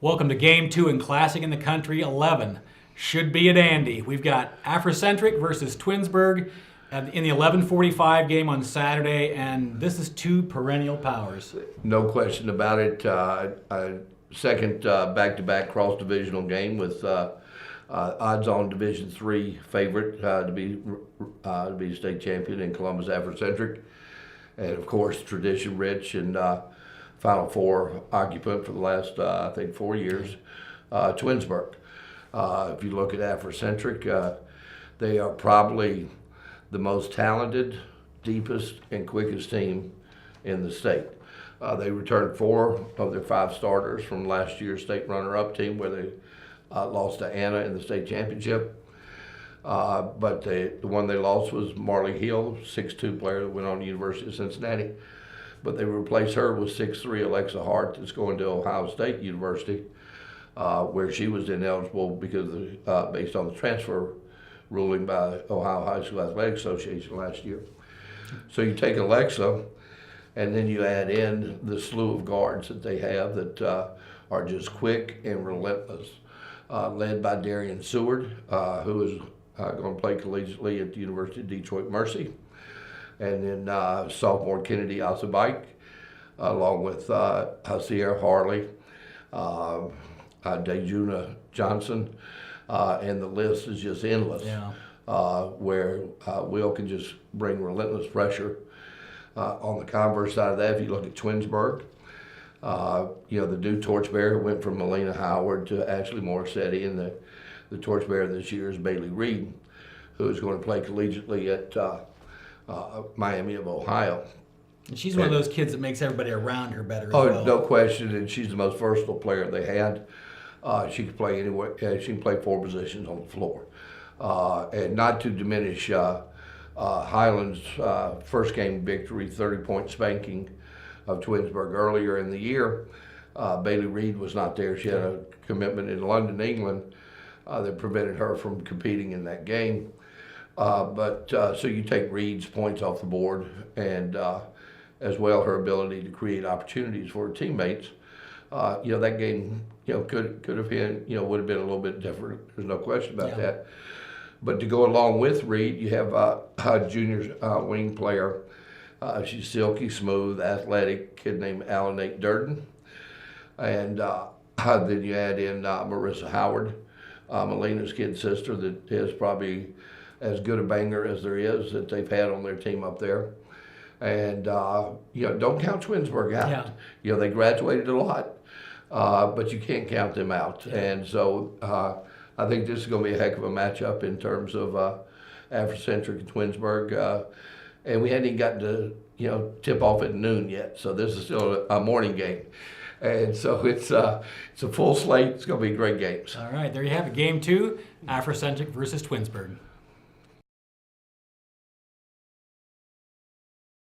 Welcome to Game 2 in Classic in the Country 11. Should be a dandy. We've got Africentric versus Twinsburg in the 11:45 game on Saturday, and this is two perennial powers. No question about it. A second back-to-back cross-divisional game with odds-on Division III favorite to be state champion in Columbus Africentric, and of course tradition-rich and Final Four occupant for the last I think 4 years, Twinsburg. If you look at Africentric, they are probably the most talented, deepest, and quickest team in the state. They returned 4 of their 5 starters from last year's state runner-up team where they lost to Anna in the state championship. But the one they lost was Marley Hill, 6'2" player that went on to the University of Cincinnati. But they replaced her with 6'3" Alexa Hart that's going to Ohio State University, where she was ineligible because based on the transfer ruling by Ohio High School Athletic Association last year. So you take Alexa, and then you add in the slew of guards that they have that are just quick and relentless, led by Darian Seward, who is going to play collegiately at the University of Detroit Mercy, and then sophomore Kennedy Alcibike, along with Sierra Harley, Dejuna Johnson, and the list is just endless. Yeah. Where Will can just bring relentless pressure. On the converse side of that, if you look at Twinsburg, the new torchbearer went from Melina Howard to Ashley Morissetti, and the torchbearer this year is Bailey Reed, who is going to play collegiately at Miami of Ohio. And she's one of those kids that makes everybody around her better as well. No question, and she's the most versatile player they had. She can play anywhere. She can play 4 positions on the floor. And not to diminish Hiland's first game victory, 30-point spanking of Twinsburg earlier in the year. Bailey Reed was not there. She had a commitment in London, England, that prevented her from competing in that game. So you take Reed's points off the board, and as well her ability to create opportunities for her teammates. That game, could have been, would have been a little bit different. There's no question about that. But to go along with Reed, you have a junior wing player. She's silky smooth, athletic kid named Alanate Durden. And then you add in Marissa Howard, Melina's kid sister, that is probably as good a banger as there is that they've had on their team up there. And, don't count Twinsburg out. Yeah. They graduated a lot, but you can't count them out. Yeah. And so I think this is going to be a heck of a matchup in terms of Africentric and Twinsburg. And we hadn't even gotten to, tip off at noon yet. So this is still a morning game. And so it's a full slate. It's going to be great games. All right, there you have it. Game 2, Africentric versus Twinsburg.